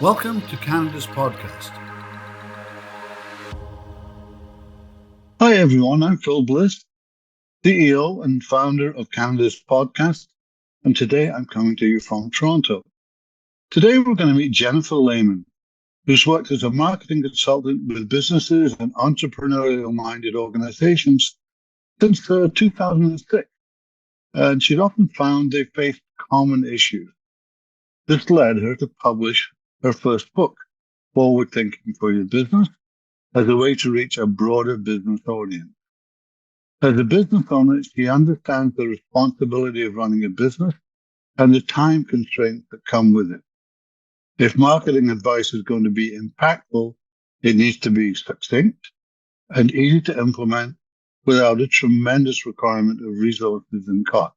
Welcome to Canada's podcast. Hi everyone, I'm Phil Bliss, CEO and founder of Canada's podcast, and today I'm coming to you from Toronto. Today we're going to meet Jennifer Lehman, who's worked as a marketing consultant with businesses and entrepreneurial-minded organizations since 2006, and she's often found they faced common issues. This led her to publish her first book, Forward Thinking for Your Business, as a way to reach a broader business audience. As a business owner, she understands the responsibility of running a business and the time constraints that come with it. If marketing advice is going to be impactful, it needs to be succinct and easy to implement without a tremendous requirement of resources and cost.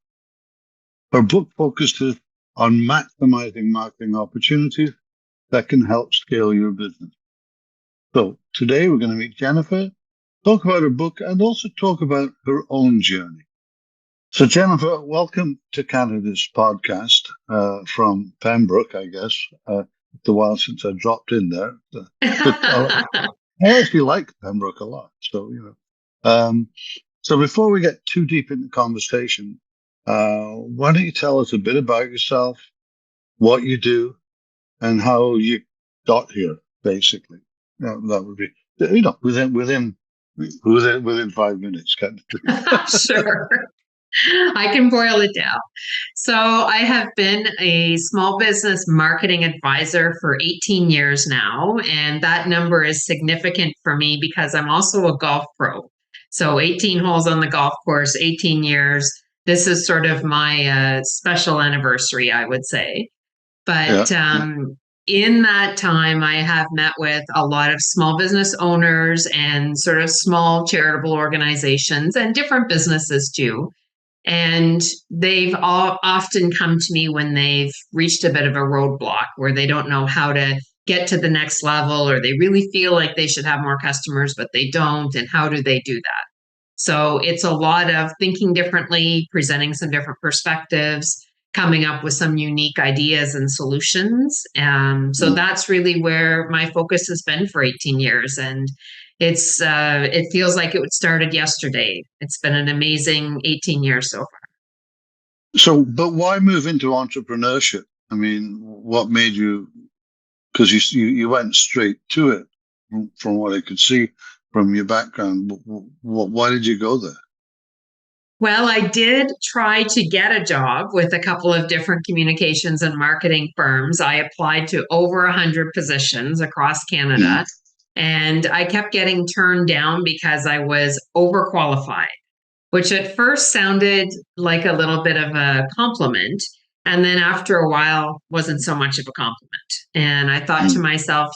Her book focuses on maximizing marketing opportunities that can help scale your business. So today we're going to meet Jennifer, talk about her book, and also talk about her own journey. So Jennifer, welcome to Canada's podcast from Pembroke, I guess. It's a while since I dropped in there. But I actually like Pembroke a lot. So, so before we get too deep into the conversation, why don't you tell us a bit about yourself, what you do, and how you got here, basically. That would be, within 5 minutes. Sure. I can boil it down. So I have been a small business marketing advisor for 18 years now, and that number is significant for me because I'm also a golf pro. So 18 holes on the golf course, 18 years. This is sort of my special anniversary, I would say. But in that time, I have met with a lot of small business owners and sort of small charitable organizations and different businesses too. And they've all often come to me when they've reached a bit of a roadblock where they don't know how to get to the next level, or they really feel like they should have more customers, but they don't. And how do they do that? So it's a lot of thinking differently, presenting some different perspectives, coming up with some unique ideas and solutions. So that's really where my focus has been for 18 years. And it feels like it started yesterday. It's been an amazing 18 years so far. So, but why move into entrepreneurship? I mean, what made you, because you went straight to it from what I could see from your background. Why did you go there? Well, I did try to get a job with a couple of different communications and marketing firms. I applied to over 100 positions across Canada, and I kept getting turned down because I was overqualified, which at first sounded like a little bit of a compliment. And then after a while, wasn't so much of a compliment. And I thought to myself,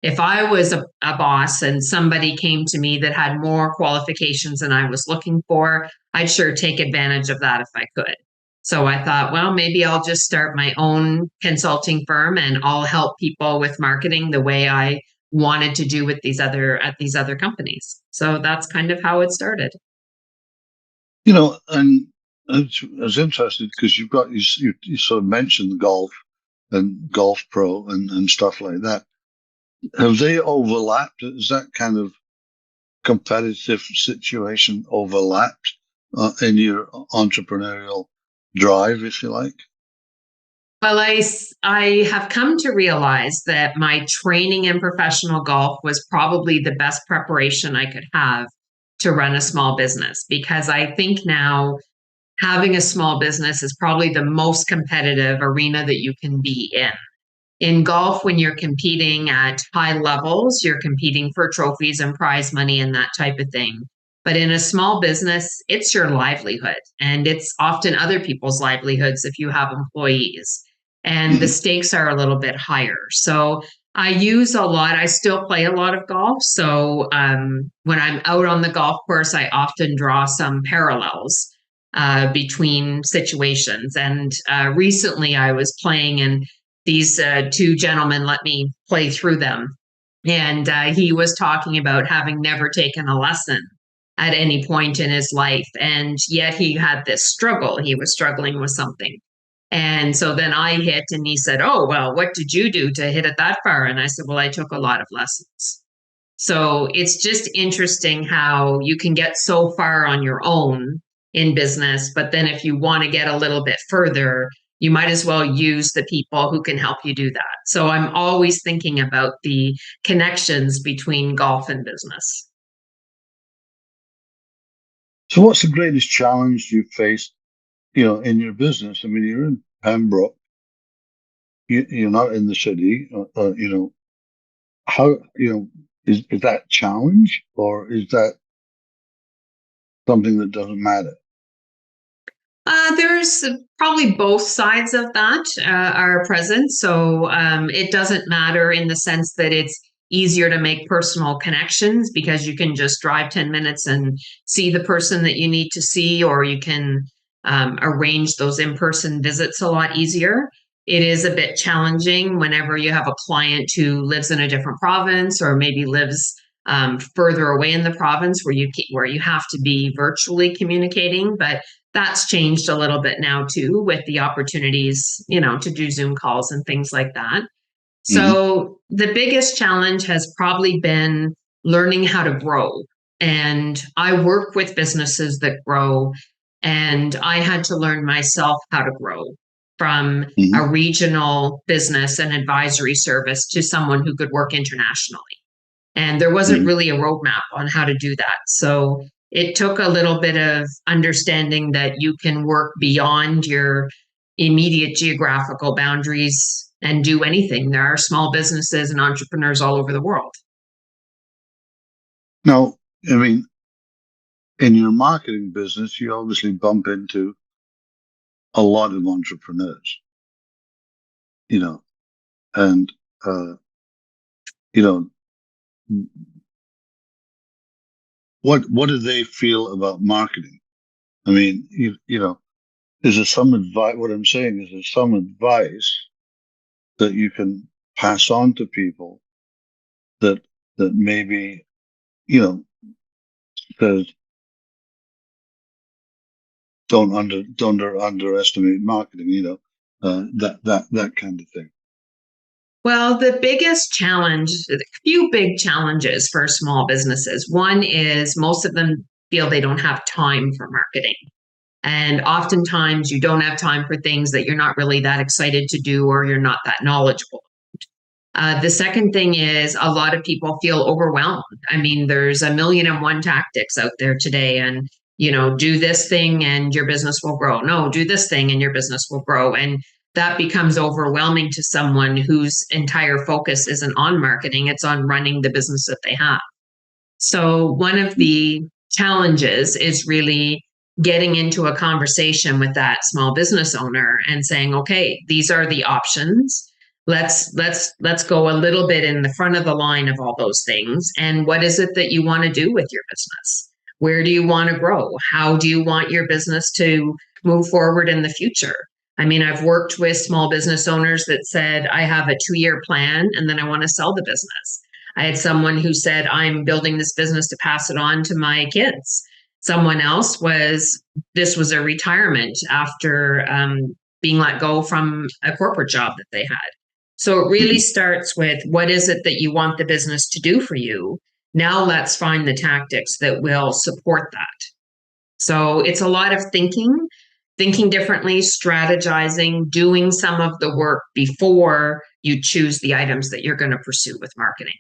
if I was a boss and somebody came to me that had more qualifications than I was looking for, I'd sure take advantage of that if I could. So I thought, well, maybe I'll just start my own consulting firm and I'll help people with marketing the way I wanted to do with these other companies. So that's kind of how it started. And I was interested because you sort of mentioned golf and golf pro and stuff like that. Have they overlapped? Is that kind of competitive situation overlapped in your entrepreneurial drive, if you like? Well, I have come to realize that my training in professional golf was probably the best preparation I could have to run a small business, because I think now having a small business is probably the most competitive arena that you can be in. In golf, when you're competing at high levels, you're competing for trophies and prize money and that type of thing. But in a small business, it's your livelihood, and it's often other people's livelihoods if you have employees. And the stakes are a little bit higher. So I still play a lot of golf. So when I'm out on the golf course, I often draw some parallels between situations. And recently I was playing, and these two gentlemen let me play through them. And he was talking about having never taken a lesson at any point in his life. And yet he had this struggle. He was struggling with something. And so then I hit, and he said, "Oh, well, what did you do to hit it that far?" And I said, "Well, I took a lot of lessons." So it's just interesting how you can get so far on your own in business, but then if you want to get a little bit further, you might as well use the people who can help you do that. So I'm always thinking about the connections between golf and business. So, what's the greatest challenge you faced, in your business? I mean, you're in Pembroke. You're not in the city. How is that challenge, or is that something that doesn't matter? There's probably both sides of that are present. So it doesn't matter in the sense that it's easier to make personal connections because you can just drive 10 minutes and see the person that you need to see, or you can arrange those in-person visits a lot easier. It is a bit challenging whenever you have a client who lives in a different province or maybe lives further away in the province where you have to be virtually communicating. But that's changed a little bit now too, with the opportunities, to do Zoom calls and things like that. Hmm. So the biggest challenge has probably been learning how to grow. And I work with businesses that grow, and I had to learn myself how to grow from Hmm. a regional business and advisory service to someone who could work internationally. And there wasn't Hmm. really a roadmap on how to do that. So it took a little bit of understanding that you can work beyond your immediate geographical boundaries and do anything. There are small businesses and entrepreneurs all over the world. Now, I mean, in your marketing business, you obviously bump into a lot of entrepreneurs, you know, and you know, what do they feel about marketing? I mean, is there some advice? What I'm saying is, there's some advice that you can pass on to people that maybe you know says don't underestimate marketing. That kind of thing. Well, the biggest challenge, a few big challenges for small businesses. One is most of them feel they don't have time for marketing. And oftentimes you don't have time for things that you're not really that excited to do or you're not that knowledgeable. The second thing is a lot of people feel overwhelmed. I mean, there's a million and one tactics out there today, and do this thing and your business will grow. No, do this thing and your business will grow. And that becomes overwhelming to someone whose entire focus isn't on marketing, it's on running the business that they have. So one of the challenges is really getting into a conversation with that small business owner and saying, okay, these are the options. Let's go a little bit in the front of the line of all those things. And what is it that you want to do with your business? Where do you want to grow? How do you want your business to move forward in the future? I mean, I've worked with small business owners that said, I have a 2-year plan and then I want to sell the business. I had someone who said, I'm building this business to pass it on to my kids. Someone else this was a retirement after being let go from a corporate job that they had. So it really Mhm. starts with what is it that you want the business to do for you? Now let's find the tactics that will support that. So it's a lot of thinking differently, strategizing, doing some of the work before you choose the items that you're going to pursue with marketing.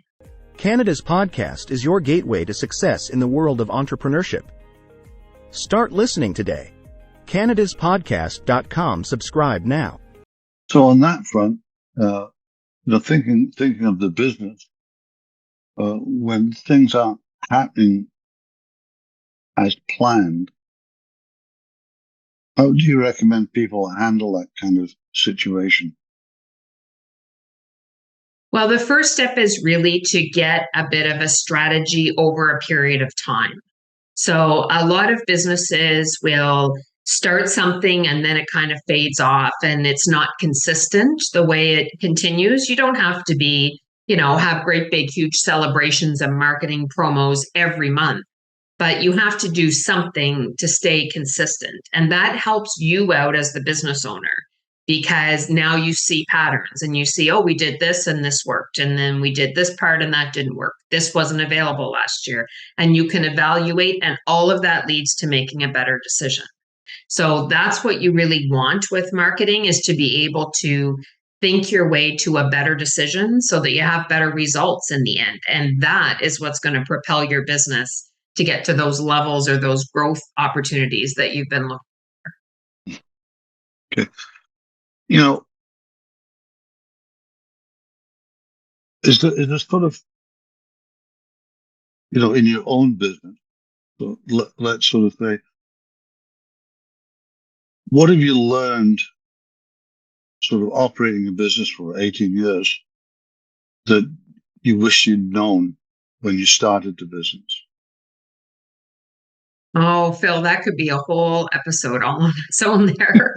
Canada's podcast is your gateway to success in the world of entrepreneurship. Start listening today. CanadasPodcast.com. Subscribe now. So on that front, thinking of the business, when things aren't happening as planned, how do you recommend people handle that kind of situation? Well, the first step is really to get a bit of a strategy over a period of time. So a lot of businesses will start something and then it kind of fades off and it's not consistent the way it continues. You don't have to have great big huge celebrations and marketing promos every month, but you have to do something to stay consistent. And that helps you out as the business owner because now you see patterns and you see, oh, we did this and this worked. And then we did this part and that didn't work. This wasn't available last year. And you can evaluate, and all of that leads to making a better decision. So that's what you really want with marketing, is to be able to think your way to a better decision so that you have better results in the end. And that is what's going to propel your business to get to those levels or those growth opportunities that you've been looking for. Okay. You know, is there sort of, you know, in your own business, so let's sort of say, what have you learned sort of operating a business for 18 years that you wish you'd known when you started the business? Oh, Phil, that could be a whole episode all on its own there.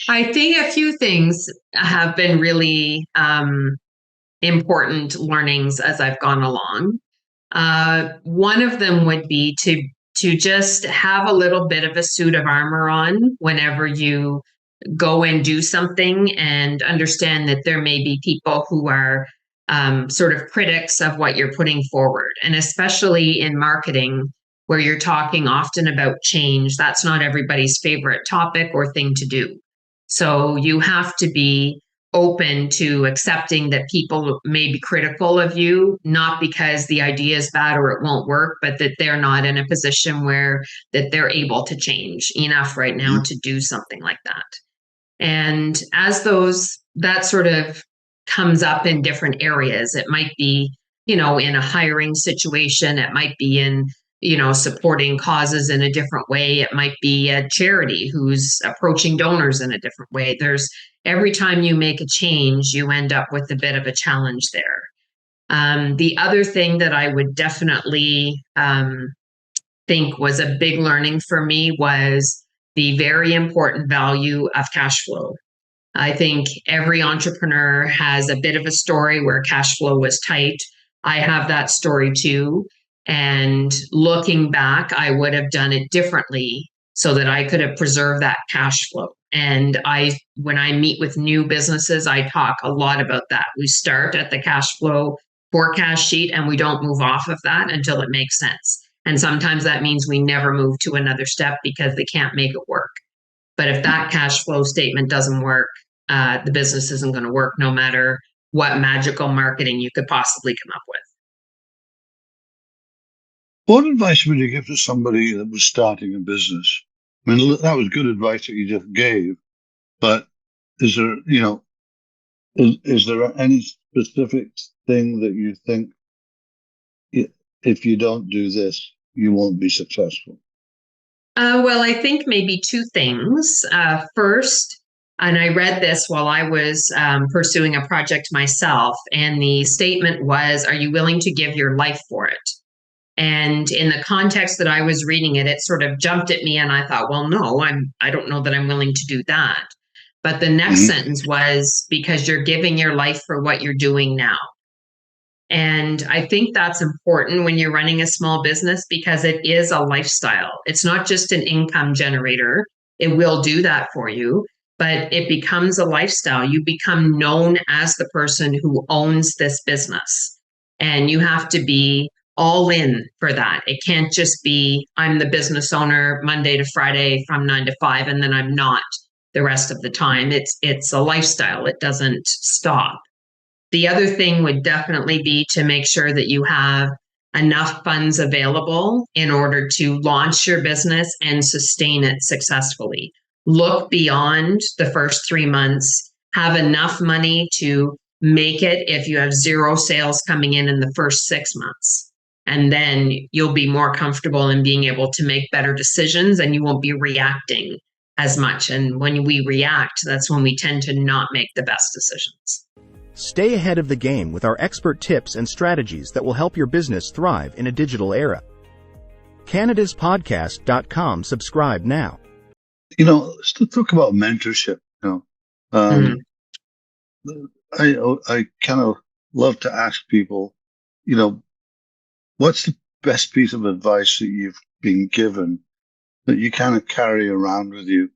I think a few things have been really important learnings as I've gone along. One of them would be to just have a little bit of a suit of armor on whenever you go and do something, and understand that there may be people who are sort of critics of what you're putting forward. And especially in marketing, where you're talking often about change, that's not everybody's favorite topic or thing to do. So you have to be open to accepting that people may be critical of you, not because the idea is bad or it won't work, but that they're not in a position where that they're able to change enough right now to do something like that. And as that sort of comes up in different areas, it might be, in a hiring situation, it might be in, supporting causes in a different way. It might be a charity who's approaching donors in a different way. Every time you make a change, you end up with a bit of a challenge there. The other thing that I would definitely think was a big learning for me was the very important value of cash flow. I think every entrepreneur has a bit of a story where cash flow was tight. I have that story too. And looking back, I would have done it differently so that I could have preserved that cash flow. And when I meet with new businesses, I talk a lot about that. We start at the cash flow forecast sheet and we don't move off of that until it makes sense. And sometimes that means we never move to another step because they can't make it work. But if that cash flow statement doesn't work, the business isn't going to work, no matter what magical marketing you could possibly come up with. What advice would you give to somebody that was starting a business? I mean, that was good advice that you just gave, but is there, is there any specific thing that you think, if you don't do this, you won't be successful? Well, I think maybe two things. First, and I read this while I was pursuing a project myself, and the statement was, are you willing to give your life for it? And in the context that I was reading it, it sort of jumped at me, and I thought, well, no, I don't know that I'm willing to do that. But the next sentence was, because you're giving your life for what you're doing now. And I think that's important when you're running a small business, because it is a lifestyle. It's not just an income generator. It will do that for you, but it becomes a lifestyle. You become known as the person who owns this business, and you have to be all in for that. It can't just be, I'm the business owner Monday to Friday from 9 to 5, and then I'm not the rest of the time. It's a lifestyle. It doesn't stop. The other thing would definitely be to make sure that you have enough funds available in order to launch your business and sustain it successfully. Look beyond the first 3 months, have enough money to make it if you have zero sales coming in the first 6 months. And then you'll be more comfortable in being able to make better decisions, and you won't be reacting as much. And when we react, that's when we tend to not make the best decisions. Stay ahead of the game with our expert tips and strategies that will help your business thrive in a digital era. CanadasPodcast.com. Subscribe now. Let's talk about mentorship. I kind of love to ask people, what's the best piece of advice that you've been given that you kind of carry around with you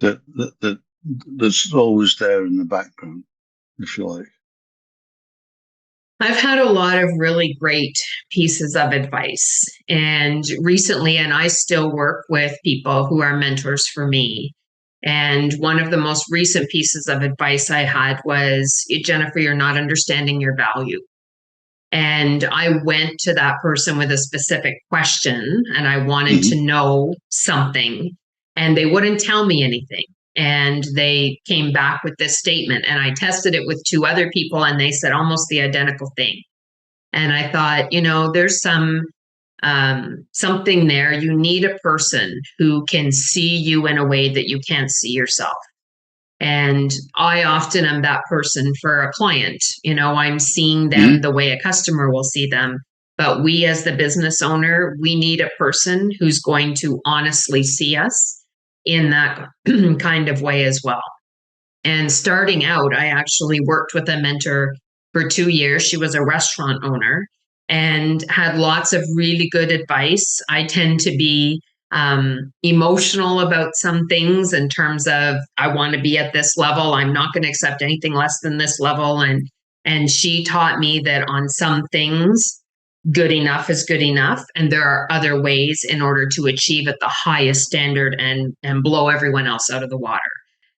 that's always there in the background, if you like? I've had a lot of really great pieces of advice. And recently, and I still work with people who are mentors for me. And one of the most recent pieces of advice I had was, Jennifer, you're not understanding your value. And I went to that person with a specific question and I wanted to know something, and they wouldn't tell me anything. And they came back with this statement, and I tested it with two other people, and they said almost the identical thing. And I thought, there's something there. You need a person who can see you in a way that you can't see yourself. And I often am that person for a client. I'm seeing them the way a customer will see them. But we, as the business owner, we need a person who's going to honestly see us in that kind of way as well. And starting out, I actually worked with a mentor for 2 years. She was a restaurant owner and had lots of really good advice. I tend to be emotional about some things in terms of, I want to be at this level. I'm not going to accept anything less than this level. And she taught me that on some things, good enough is good enough. And there are other ways in order to achieve at the highest standard and blow everyone else out of the water.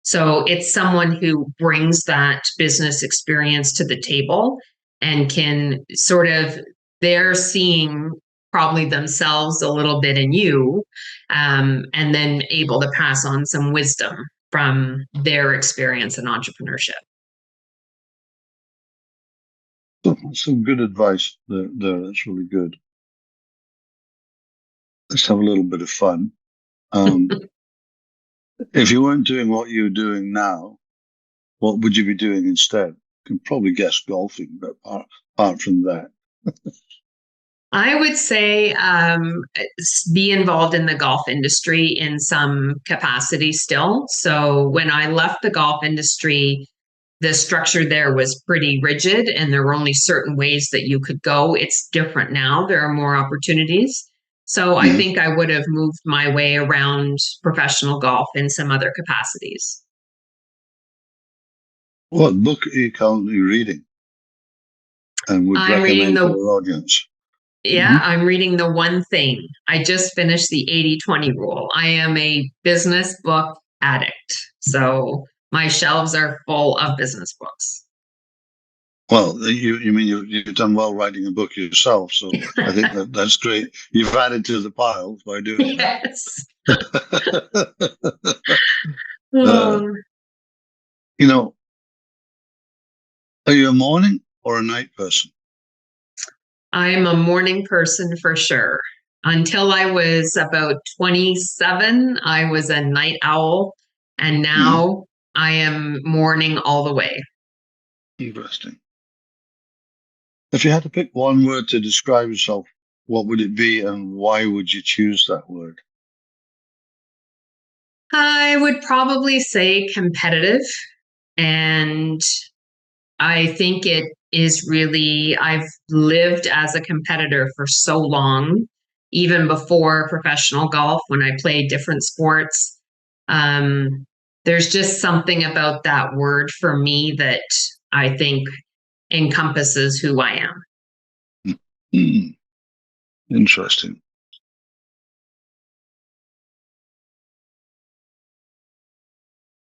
So it's someone who brings that business experience to the table and can sort of, they're seeing probably themselves a little bit in you, and then able to pass on some wisdom from their experience in entrepreneurship. Some good advice there. That's really good. Let's have a little bit of fun. If you weren't doing what you're doing now, what would you be doing instead? You can probably guess golfing, but apart from that. I would say be involved in the golf industry in some capacity still. So when I left the golf industry, the structure there was pretty rigid and there were only certain ways that you could go. It's different now. There are more opportunities. So I think I would have moved my way around professional golf in some other capacities. What book are you currently reading? And would recommend to our audience? Yeah, I'm reading The One Thing. I just finished the 80-20 rule. I am a business book addict. So my shelves are full of business books. Well, you mean you've done well writing a book yourself, so I think that's great. You've added to the pile by doing yes. that. Are you a morning or a night person? I'm a morning person for sure. Until I was about 27, I was a night owl, and now I am morning all the way. Interesting. If you had to pick one word to describe yourself, what would it be and why would you choose that word? I would probably say competitive. And I think it is really, I've lived as a competitor for so long, even before professional golf, when I played different sports. There's just something about that word for me that I think encompasses who I am. Interesting.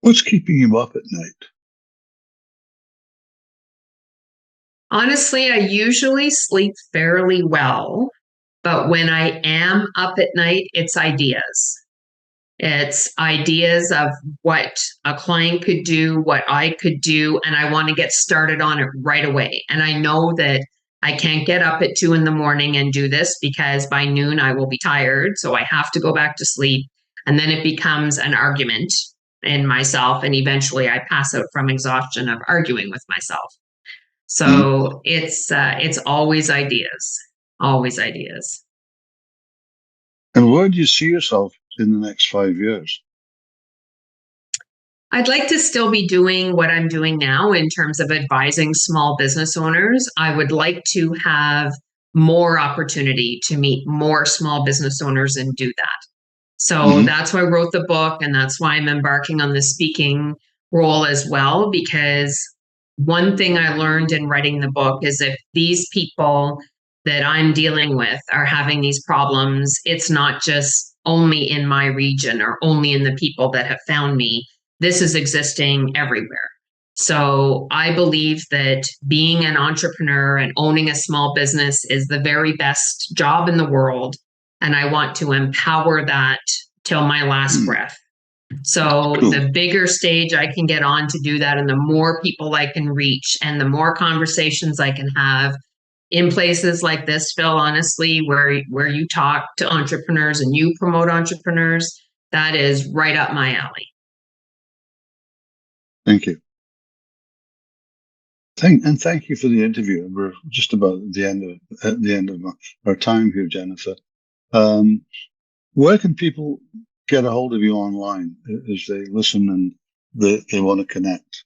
What's keeping you up at night? Honestly, I usually sleep fairly well, but when I am up at night, it's ideas. It's ideas of what a client could do, what I could do, and I want to get started on it right away. And I know that I can't get up at 2 a.m. and do this because by noon I will be tired. So I have to go back to sleep. And then it becomes an argument in myself. And eventually I pass out from exhaustion of arguing with myself. So it's always ideas, always ideas. And where do you see yourself in the next 5 years? I'd like to still be doing what I'm doing now in terms of advising small business owners. I would like to have more opportunity to meet more small business owners and do that. So that's why I wrote the book, and that's why I'm embarking on the speaking role as well, because one thing I learned in writing the book is if these people that I'm dealing with are having these problems, it's not just only in my region or only in the people that have found me. This is existing everywhere. So I believe that being an entrepreneur and owning a small business is the very best job in the world. And I want to empower that till my last breath. So the bigger stage I can get on to do that, and the more people I can reach, and the more conversations I can have in places like this, Phil, honestly, where you talk to entrepreneurs and you promote entrepreneurs, that is right up my alley. Thank you. Thank you for the interview. We're just about at the end of our time here, Jennifer. Where can people get a hold of you online as they listen and they want to connect?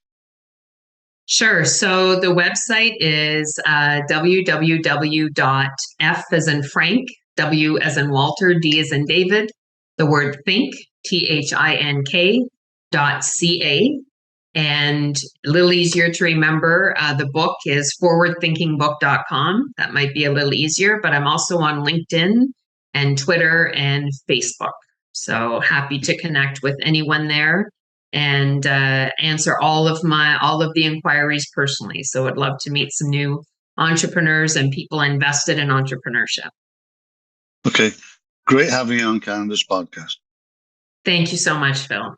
Sure. So the website is www.f as in Frank, W as in Walter, D as in David, the word think, THINK.ca. And a little easier to remember, the book is forwardthinkingbook.com. That might be a little easier, but I'm also on LinkedIn and Twitter and Facebook. So happy to connect with anyone there and answer all of the inquiries personally. So I'd love to meet some new entrepreneurs and people invested in entrepreneurship. Okay. Great having you on Canada's podcast. Thank you so much, Phil.